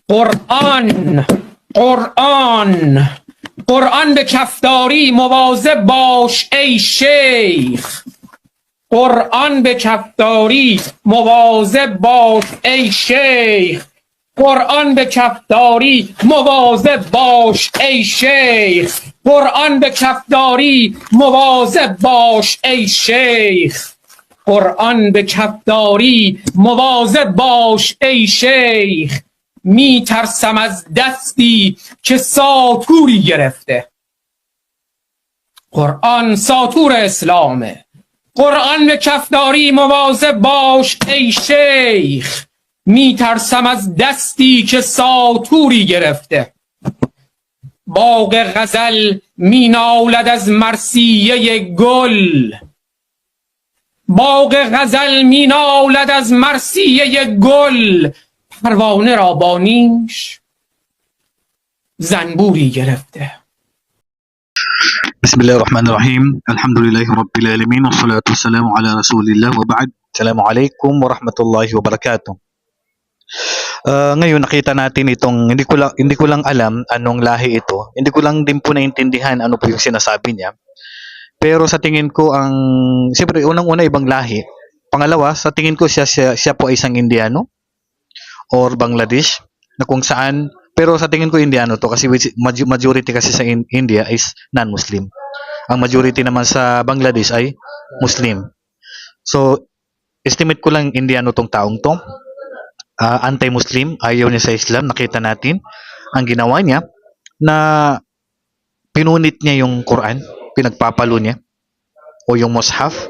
قرآن قرآن قرآن به کفداری مواظب باش ای شیخ. قرآن به کفداری مواظب باش ای شیخ. قرآن به کفداری مواظب باش ای شیخ. قرآن به کفداری مواظب باش ای شیخ. قرآن به کفداری مواظب باش ای شیخ. می ترسم از دستی که ساطوری گرفته. قرآن ساطور اسلامه. قرآن به کفداری مواظب باش ای شیخ. می ترسم از دستی که ساطوری گرفته. باغ غزل می نالد از مرثیه گل. باغ غزل می نالد از مرثیه گل. پروانه را با نیش زنبوری گرفته. بسم الله الرحمن الرحيم الحمد لله رب العالمين والصلاة والسلام على رسول الله وبعد. Assalamu alaikum warahmatullahi wabarakatuh. Ngayon nakita natin itong hindi ko lang alam anong lahi ito. Hindi ko lang din po naintindihan ano po yung sinasabi niya. Pero sa tingin ko siyempre unang-una ibang lahi. Pangalawa, sa tingin ko siya po ay isang Indiano or Bangladesh na kung saan, pero sa tingin ko Indiano to kasi majority kasi sa India is non-Muslim. Ang majority naman sa Bangladesh ay Muslim. So estimate ko lang Indiano tong taong to. Anti-Muslim, ayaw niya sa Islam. Nakita natin ang ginawa niya na pinunit niya yung Quran, pinagpapalo niya o yung Mushaf,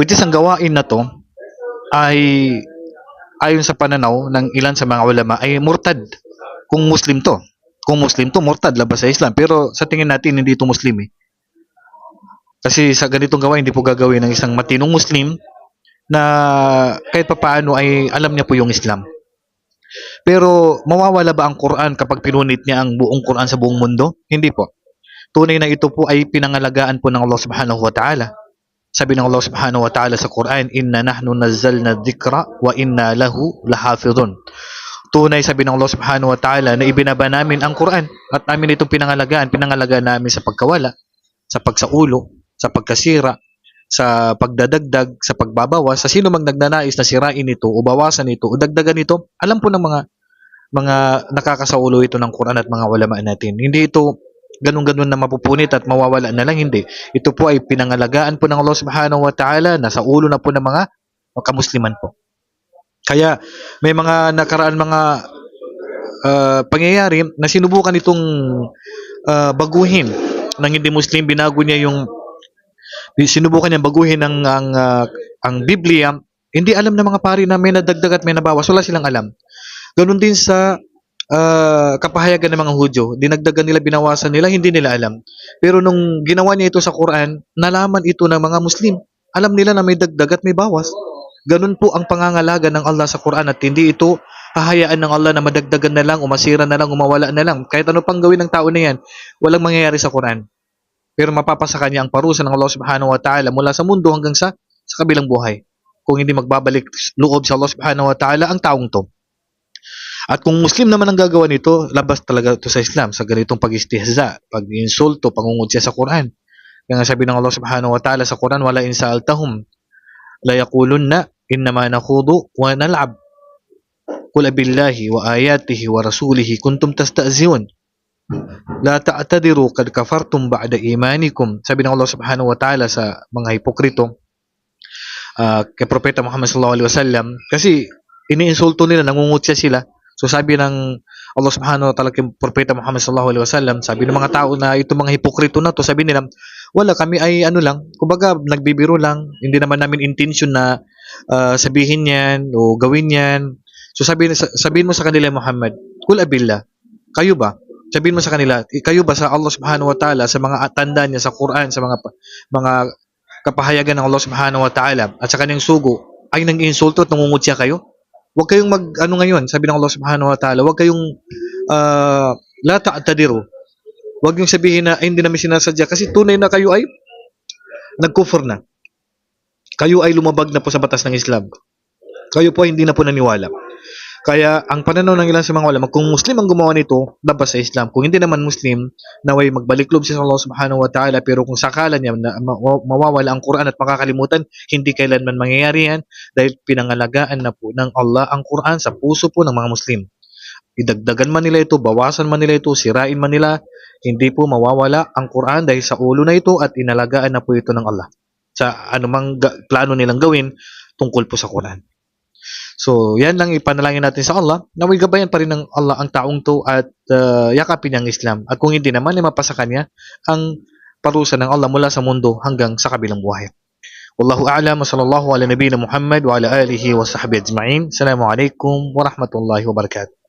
which is ang gawain na to ay ayon sa pananaw ng ilan sa mga ulama ay murtad kung Muslim to. Kung Muslim to, murtad, labas sa Islam. Pero sa tingin natin, hindi ito Muslim eh. Kasi sa ganitong gawain, hindi po gagawin ng isang matinong Muslim na kahit papaano ay alam niya po yung Islam. Pero mawawala ba ang Quran kapag pinunit niya ang buong Quran sa buong mundo? Hindi po. Tunay na ito po ay pinangalagaan po ng Allah subhanahu wa ta'ala. Sabi ng Allah subhanahu wa ta'ala sa Quran, inna nahnu nazzalna dhikra wa inna lahu lahafidhun. Tunay, sabi ng Allah subhanahu wa ta'ala, na ibinaba namin ang Quran at namin itong pinangalagaan namin sa pagkawala, sa pagsaulo, sa pagkasira, sa pagdadagdag, sa pagbabawas, sa sino mang nagnanais na sirain ito o bawasan ito o dagdagan ito. Alam po ng mga nakakasaulo ito ng Quran at mga ulama natin. Hindi ito ganun-ganun na mapupunit at mawawala na lang, hindi. Ito po ay pinangalagaan po ng Allah subhanahu wa ta'ala, nasa ulo na po ng mga kamusliman po. Kaya may mga nakaraan mga pangyayari na sinubukan itong baguhin ng hindi Muslim. Sinubukan niya baguhin ang Biblia. Hindi alam ng mga pari na may nadagdag at may nabawas. Wala silang alam. Ganun din sa kapahayagan ng mga Hudyo, dinagdagan nila, binawasan nila, hindi nila alam. Pero nung ginawa niya ito sa Quran, nalaman ito ng mga Muslim. Alam nila na may dagdag at may bawas. Ganun po ang pangangalaga ng Allah sa Quran at hindi ito hahayaan ng Allah na madagdagan na lang, o masira na lang, o mawala na lang. Kahit ano pang gawin ng tao na yan, walang mangyayari sa Quran. Pero mapapasa kanya ang parusa ng Allah subhanahu wa ta'ala mula sa mundo hanggang sa kabilang buhay. Kung hindi magbabalik loob sa Allah subhanahu wa ta'ala ang taong to. At kung Muslim naman ang gagawa nito, labas talaga ito sa Islam, sa ganitong pag-istihza, pag-insulto, pangungutya sa Quran. Kaya sabi ng Allah subhanahu wa ta'ala sa Quran, wala in sa'altahum la yaqulunna innama nakhudu wa nal'ab qul billahi wa ayatihi wa rasulihi kuntum tasta'ziyun la ta'tadiru qad kafartum ba'da imanikum. Sabi ng Allah subhanahu wa ta'ala sa mga hipokrito kay Propeta Muhammad sallallahu alaihi wasallam, kasi iniinsulto nila, nangungutya sila. So sabi ng Allah subhanahu wa ta'ala kay Propeta Muhammad sallallahu alaihi wasallam, sabi ng mga tao na itong mga hipokrito na to, sabi nila, wala, kami ay kumbaga nagbibiro lang, hindi naman namin intention na sabihin yan o gawin yan. So sabihin mo sa kanila, Muhammad, kul abillah, kayo ba? Sabihin mo sa kanila, kayo ba sa Allah subhanahu wa ta'ala, sa mga tanda niya sa Quran, sa mga kapahayagan ng Allah subhanahu wa ta'ala at sa kanyang sugo, ay nang-insulto at nangungutya kayo? Huwag kayong ngayon, sabi ng Allah subhanahu wa ta'ala, huwag kayong la ta'tadiru. Huwag yung sabihin na hindi namin sinasadya, kasi tunay na kayo ay nagkufur na. Kayo ay lumabag na po sa batas ng Islam. Kayo po ay hindi na po naniwala. Kaya ang pananaw ng ilan sa mga ulama, kung Muslim ang gumawa nito, labas sa Islam. Kung hindi naman Muslim, naway magbalik loob siya sa Allah subhanahu wa ta'ala, pero kung sakala niya na mawawala ang Quran at makakalimutan, hindi kailanman mangyayari yan dahil pinangalagaan na po ng Allah ang Quran sa puso po ng mga Muslim. Idagdagan man nila ito, bawasan man nila ito, sirain man nila, hindi po mawawala ang Quran dahil sa ulo na ito at inalagaan na po ito ng Allah sa anumang plano nilang gawin tungkol po sa Quran. So, yan lang ipanalangin natin sa Allah. Naway gabayan pa rin ng Allah ang taong to at yakapin niya ang Islam. At kung hindi naman, ay mapasa kanya ang parusa ng Allah mula sa mundo hanggang sa kabilang buhay. Wallahu a'lam wa sallallahu ala nabiyina Muhammad wa ala alihi wa sahbihi ajma'in. Assalamu alaikum wa rahmatullahi wa barakatuh.